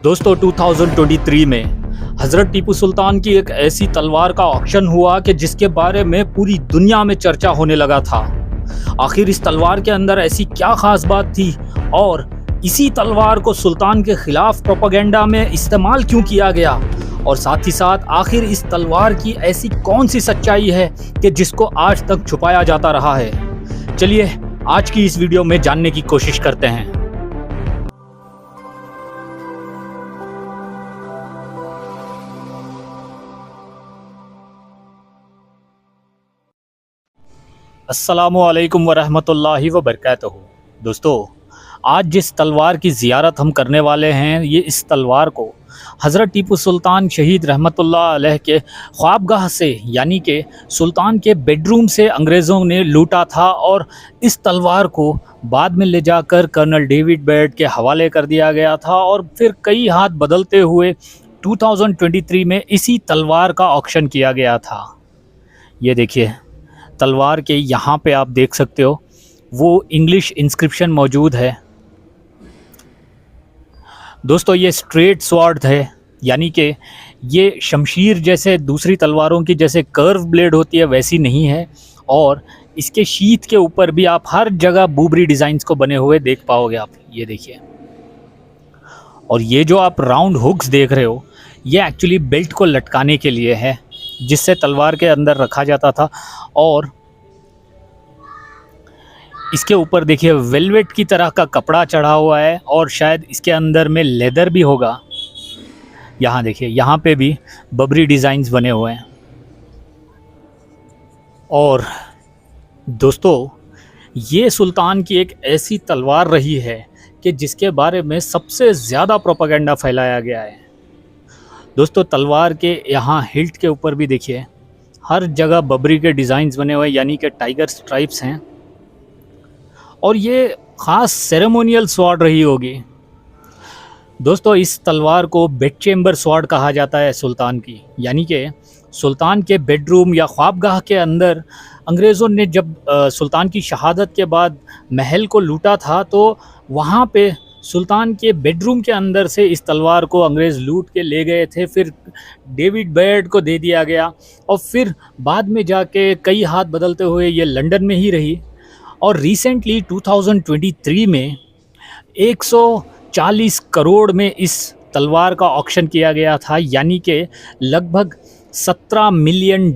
दोस्तों 2023 में हज़रत टीपू सुल्तान की एक ऐसी तलवार का ऑक्शन हुआ कि जिसके बारे में पूरी दुनिया में चर्चा होने लगा था। आखिर इस तलवार के अंदर ऐसी क्या खास बात थी और इसी तलवार को सुल्तान के खिलाफ प्रोपेगेंडा में इस्तेमाल क्यों किया गया, और साथ ही साथ आखिर इस तलवार की ऐसी कौन सी सच्चाई है कि जिसको आज तक छुपाया जाता रहा है। चलिए आज की इस वीडियो में जानने की कोशिश करते हैं। अस्सलामुअलैकुम वरहमतुल्लाहि वबरकातुहू। दोस्तों आज जिस तलवार की ज़ियारत हम करने वाले हैं, ये इस तलवार को हज़रत टीपू सुल्तान शहीद रहमतुल्लाह अलैह के ख्वाबगाह से यानी कि सुल्तान के बेडरूम से अंग्रेज़ों ने लूटा था और इस तलवार को बाद में ले जाकर कर्नल डेविड बेड के हवाले कर दिया गया था और फिर कई हाथ बदलते हुए 2023 में इसी तलवार का ऑक्शन किया गया था। ये देखिए तलवार के यहाँ पे आप देख सकते हो वो इंग्लिश इंस्क्रिप्शन मौजूद है। दोस्तों ये स्ट्रेट स्वॉर्ड है, यानी कि ये शमशीर जैसे दूसरी तलवारों की जैसे कर्व ब्लेड होती है वैसी नहीं है, और इसके शीथ के ऊपर भी आप हर जगह बूबरी डिज़ाइंस को बने हुए देख पाओगे आप। ये देखिए, और ये जो आप राउंड हुक्स देख रहे हो ये एक्चुअली बेल्ट को लटकाने के लिए है, जिससे तलवार के अंदर रखा जाता था। और इसके ऊपर देखिए वेलवेट की तरह का कपड़ा चढ़ा हुआ है और शायद इसके अंदर में लेदर भी होगा। यहाँ देखिए, यहाँ पे भी बबरी डिज़ाइंस बने हुए हैं। और दोस्तों ये सुल्तान की एक ऐसी तलवार रही है कि जिसके बारे में सबसे ज़्यादा प्रोपेगेंडा फैलाया गया है। दोस्तों तलवार के यहाँ हिल्ट के ऊपर भी देखिए हर जगह बबरी के डिज़ाइंस बने हुए यानी कि टाइगर स्ट्राइप्स हैं, और ये ख़ास सेरेमोनियल स्वॉर्ड रही होगी। दोस्तों इस तलवार को बेड चेम्बर स्वॉर्ड कहा जाता है सुल्तान की, यानी कि सुल्तान के बेडरूम या ख्वाबगाह के अंदर अंग्रेज़ों ने जब सुल्तान की शहादत के बाद महल को लूटा था तो वहाँ पे सुल्तान के बेडरूम के अंदर से इस तलवार को अंग्रेज़ लूट के ले गए थे। फिर डेविड बेड को दे दिया गया और फिर बाद में जाके कई हाथ बदलते हुए ये लंदन में ही रही, और रिसेंटली 2023 में 140 करोड़ में इस तलवार का ऑक्शन किया गया था, यानी कि लगभग $17 मिलियन।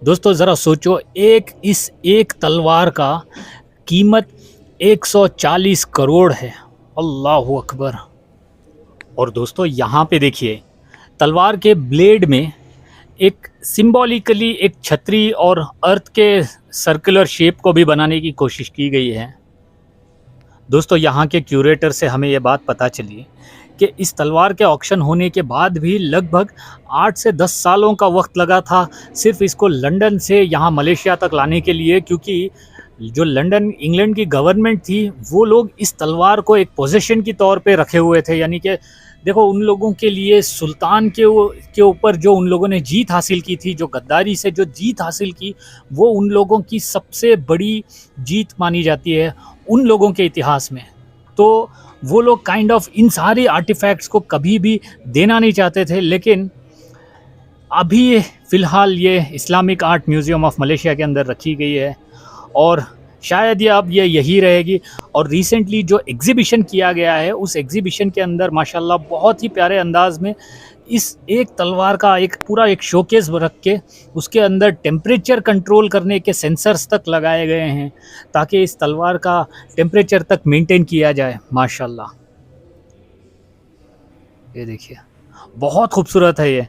दोस्तों ज़रा सोचो, इस एक तलवार का कीमत 140 करोड़ है। अल्लाह अकबर। और दोस्तों यहाँ पे देखिए तलवार के ब्लेड में एक सिंबॉलिकली एक छतरी और अर्थ के सर्कुलर शेप को भी बनाने की कोशिश की गई है। दोस्तों यहाँ के क्यूरेटर से हमें ये बात पता चली कि इस तलवार के ऑक्शन होने के बाद भी लगभग 8 से 10 सालों का वक्त लगा था सिर्फ इसको लंदन से यहाँ मलेशिया तक लाने के लिए, क्योंकि जो लंदन इंग्लैंड की गवर्नमेंट थी वो लोग इस तलवार को एक पोजीशन की तौर पे रखे हुए थे। यानी कि देखो उन लोगों के लिए सुल्तान के ऊपर जो उन लोगों ने जीत हासिल की थी, जो गद्दारी से जो जीत हासिल की, वो उन लोगों की सबसे बड़ी जीत मानी जाती है उन लोगों के इतिहास में। तो वो लोग काइंड ऑफ इन सारे आर्टिफैक्ट्स को कभी भी देना नहीं चाहते थे, लेकिन अभी फ़िलहाल ये Islamic art museum of Malaysia के अंदर रखी गई है और शायद ये अब यही रहेगी। और रिसेंटली जो एग्ज़िबिशन किया गया है उस एग्ज़िबिशन के अंदर माशाल्लाह बहुत ही प्यारे अंदाज में इस एक तलवार का एक पूरा एक शोकेस रख के उसके अंदर टेम्परेचर कंट्रोल करने के सेंसर्स तक लगाए गए हैं ताकि इस तलवार का टेम्परेचर तक मेंटेन किया जाए। माशाल्लाह ये देखिए बहुत खूबसूरत है ये।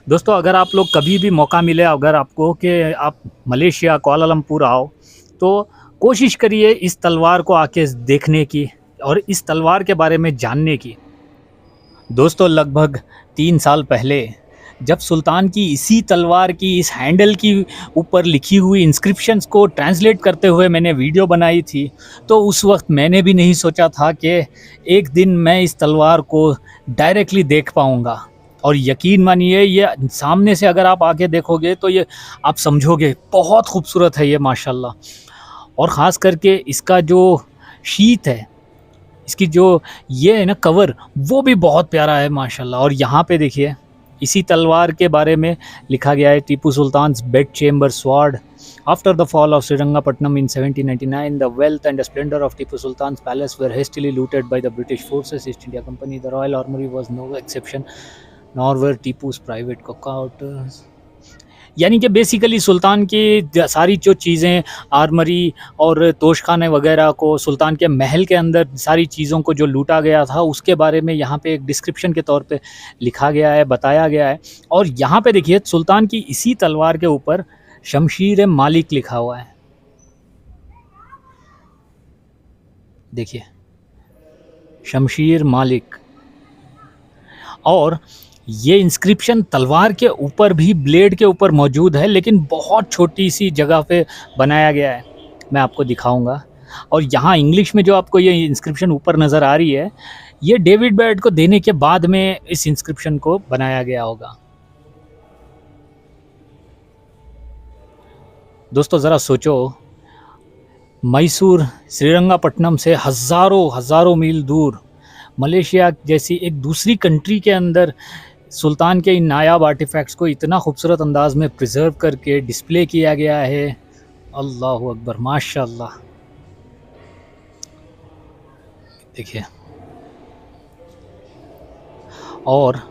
दोस्तों अगर आप लोग कभी भी मौका मिले, अगर आपको कि आप मलेशिया कुआलालंपुर आओ, तो कोशिश करिए इस तलवार को आके देखने की और इस तलवार के बारे में जानने की। दोस्तों लगभग 3 साल पहले जब सुल्तान की इसी तलवार की इस हैंडल की ऊपर लिखी हुई इंस्क्रिप्शंस को ट्रांसलेट करते हुए मैंने वीडियो बनाई थी, तो उस वक्त मैंने भी नहीं सोचा था कि एक दिन मैं इस तलवार को डायरेक्टली देख पाऊँगा। और यकीन मानिए ये सामने से अगर आप आके देखोगे तो ये आप समझोगे बहुत खूबसूरत है ये माशाल्लाह। और ख़ास करके इसका जो शीथ है, इसकी जो ये है ना कवर, वो भी बहुत प्यारा है माशाल्लाह। और यहाँ पे देखिए इसी तलवार के बारे में लिखा गया है, Tipu Sultan's bed chamber sword. After the fall of Srirangapatnam in 1799, the wealth and splendor of Tipu Sultan's palace were hastily looted by the British forces. East India Company, the Royal Armoury was no exception, nor were Tipu's private quarters. यानी कि basically सुल्तान की सारी जो चीज़ें, armoury और तोशखाने वगैरह को, सुल्तान के महल के अंदर सारी चीज़ों को जो लूटा गया था, उसके बारे में यहाँ पे एक डिस्क्रिप्शन के तौर पे लिखा गया है, बताया गया है। और यहाँ पे देखिए सुल्तान की इसी तलवार के ऊपर शमशीर मालिक लिखा हुआ है, देखिए शमशीर मालिक। और ये इंस्क्रिप्शन तलवार के ऊपर भी, ब्लेड के ऊपर मौजूद है, लेकिन बहुत छोटी सी जगह पे बनाया गया है, मैं आपको दिखाऊंगा। और यहाँ इंग्लिश में जो आपको ये इंस्क्रिप्शन ऊपर नज़र आ रही है, ये डेविड बैड को देने के बाद में इस इंस्क्रिप्शन को बनाया गया होगा। दोस्तों ज़रा सोचो, मैसूर श्रीरंगापट्टनम से हज़ारों मील दूर मलेशिया जैसी एक दूसरी कंट्री के अंदर सुल्तान के इन नायाब आर्टिफैक्ट्स को इतना खूबसूरत अंदाज में प्रिजर्व करके डिस्प्ले किया गया है। अल्लाह अकबर, माशाल्लाह। देखिए, और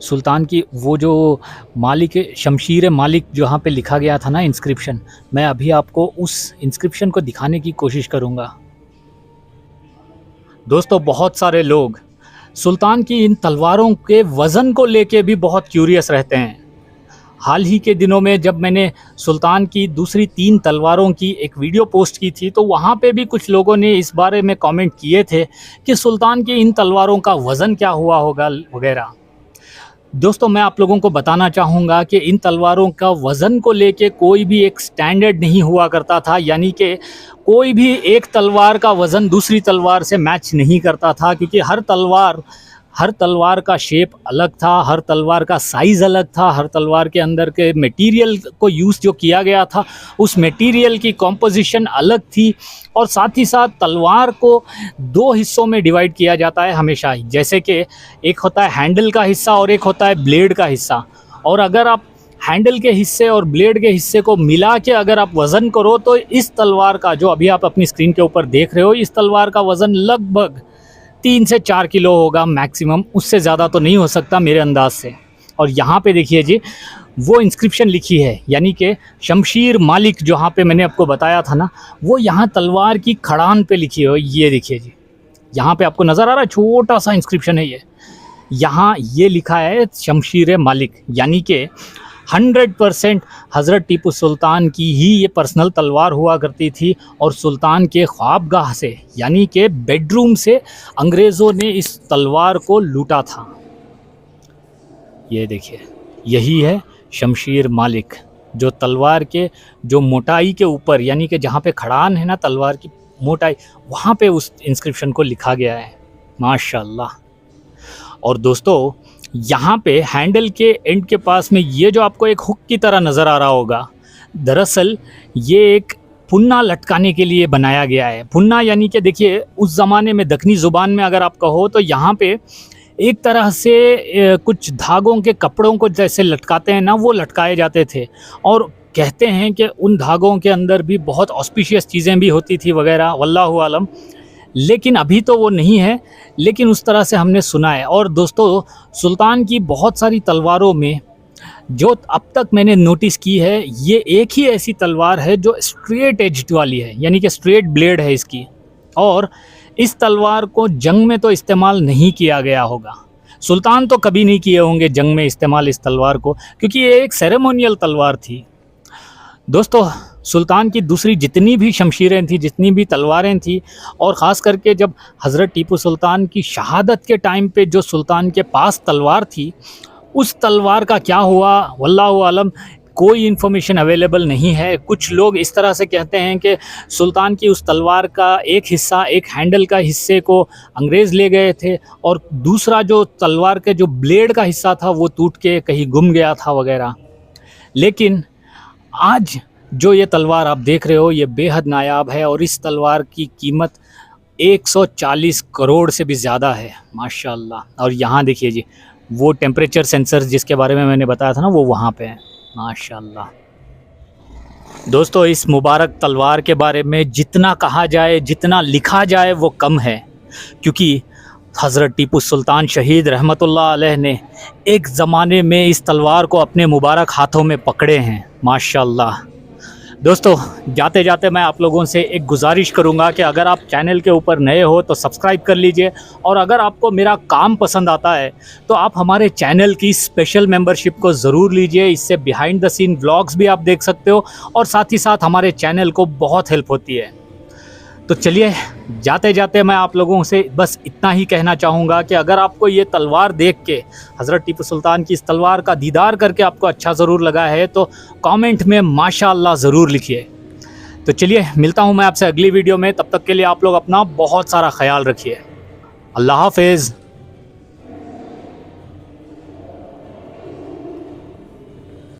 सुल्तान की वो जो मालिक, शमशीर मालिक जहाँ पे लिखा गया था ना इंस्क्रिप्शन, मैं अभी आपको उस इंस्क्रिप्शन को दिखाने की कोशिश करूँगा। दोस्तों बहुत सारे लोग सुल्तान की इन तलवारों के वज़न को लेके भी बहुत क्यूरियस रहते हैं। हाल ही के दिनों में जब मैंने सुल्तान की दूसरी 3 तलवारों की एक वीडियो पोस्ट की थी, तो वहाँ पे भी कुछ लोगों ने इस बारे में कमेंट किए थे कि सुल्तान की इन तलवारों का वज़न क्या हुआ होगा वगैरह। दोस्तों मैं आप लोगों को बताना चाहूँगा कि इन तलवारों का वज़न को लेके कोई भी एक स्टैंडर्ड नहीं हुआ करता था, यानी कि कोई भी एक तलवार का वज़न दूसरी तलवार से मैच नहीं करता था, क्योंकि हर तलवार का शेप अलग था, हर तलवार का साइज़ अलग था, हर तलवार के अंदर के मटेरियल को यूज़ जो किया गया था उस मटेरियल की कॉम्पोजिशन अलग थी। और साथ ही साथ तलवार को 2 हिस्सों में डिवाइड किया जाता है हमेशा ही, जैसे कि एक होता है हैंडल का हिस्सा और एक होता है ब्लेड का हिस्सा। और अगर आप हैंडल के हिस्से और ब्लेड के हिस्से को मिला के अगर आप वज़न करो, तो इस तलवार का, जो अभी आप अपनी स्क्रीन के ऊपर देख रहे हो, इस तलवार का वज़न लगभग 3 से 4 किलो होगा मैक्सिमम, उससे ज़्यादा तो नहीं हो सकता मेरे अंदाज से। और यहाँ पे देखिए जी, वो इंस्क्रिप्शन लिखी है, यानी कि शमशीर मालिक जहाँ पे मैंने आपको बताया था ना, वो यहाँ तलवार की खड़ान पे लिखी है। ये देखिए जी, यहाँ पे आपको नज़र आ रहा है, छोटा सा इंस्क्रिप्शन है ये। यहाँ ये लिखा है शमशीर मालिक, यानी कि 100% हज़रत टीपू सुल्तान की ही ये पर्सनल तलवार हुआ करती थी। और सुल्तान के ख्वाबगाह से, यानी कि बेडरूम से, अंग्रेज़ों ने इस तलवार को लूटा था। ये देखिए, यही है शमशीर मालिक, जो तलवार के जो मोटाई के ऊपर, यानी कि जहाँ पे खड़ान है ना तलवार की मोटाई, वहाँ पे उस इंस्क्रिप्शन को लिखा गया है, माशाल्लाह। और दोस्तों यहाँ पे हैंडल के एंड के पास में ये जो आपको एक हुक की तरह नज़र आ रहा होगा, दरअसल ये एक पुन्ना लटकाने के लिए बनाया गया है। पुन्ना यानी कि देखिए, उस ज़माने में दक्कनी ज़ुबान में अगर आप कहो तो यहाँ पे एक तरह से कुछ धागों के कपड़ों को जैसे लटकाते हैं ना, वो लटकाए जाते थे। और कहते हैं कि उन धागों के अंदर भी बहुत ऑस्पिशियस चीज़ें भी होती थी वगैरह, वल्लाहु आलम। लेकिन अभी तो वो नहीं है, लेकिन उस तरह से हमने सुना है। और दोस्तों सुल्तान की बहुत सारी तलवारों में जो अब तक मैंने नोटिस की है, ये एक ही ऐसी तलवार है जो स्ट्रेट एज्ड वाली है, यानी कि स्ट्रेट ब्लेड है इसकी। और इस तलवार को जंग में तो इस्तेमाल नहीं किया गया होगा, सुल्तान तो कभी नहीं किए होंगे जंग में इस्तेमाल इस तलवार को, क्योंकि ये एक सेरेमोनियल तलवार थी। दोस्तों सुल्तान की दूसरी जितनी भी शमशीरें थी, जितनी भी तलवारें थी, और ख़ास करके जब हज़रत टीपू सुल्तान की शहादत के टाइम पे जो सुल्तान के पास तलवार थी, उस तलवार का क्या हुआ वल्लाहु आलम, कोई इन्फॉर्मेशन अवेलेबल नहीं है। कुछ लोग इस तरह से कहते हैं कि सुल्तान की उस तलवार का एक हिस्सा, एक हैंडल का हिस्से को अंग्रेज़ ले गए थे, और दूसरा जो तलवार के जो ब्लेड का हिस्सा था वो टूट के कहीं गुम गया था वगैरह। लेकिन आज जो ये तलवार आप देख रहे हो, ये बेहद नायाब है, और इस तलवार की कीमत 140 करोड़ से भी ज़्यादा है माशाल्लाह। और यहाँ देखिए जी, वो टेम्परेचर सेंसर जिसके बारे में मैंने बताया था ना, वो वहाँ पे है माशाल्लाह। दोस्तों, इस मुबारक तलवार के बारे में जितना कहा जाए, जितना लिखा जाए वो कम है, क्योंकि हज़रत टीपू सुल्तान शहीद रहमतुल्लाह अलैह ने एक ज़माने में इस तलवार को अपने मुबारक हाथों में पकड़े हैं माशाल्लाह। दोस्तों, जाते जाते मैं आप लोगों से एक गुजारिश करूंगा कि अगर आप चैनल के ऊपर नए हो तो सब्सक्राइब कर लीजिए, और अगर आपको मेरा काम पसंद आता है तो आप हमारे चैनल की स्पेशल मेंबरशिप को ज़रूर लीजिए। इससे बिहाइंड द सीन व्लॉग्स भी आप देख सकते हो, और साथ ही साथ हमारे चैनल को बहुत हेल्प होती है। तो चलिए, जाते जाते मैं आप लोगों से बस इतना ही कहना चाहूँगा कि अगर आपको ये तलवार देख के, हज़रत टीपू सुल्तान की इस तलवार का दीदार करके आपको अच्छा ज़रूर लगा है तो कमेंट में माशाअल्लाह ज़रूर लिखिए। तो चलिए, मिलता हूँ मैं आपसे अगली वीडियो में। तब तक के लिए आप लोग अपना बहुत सारा ख्याल रखिए। अल्लाह हाफ़िज़।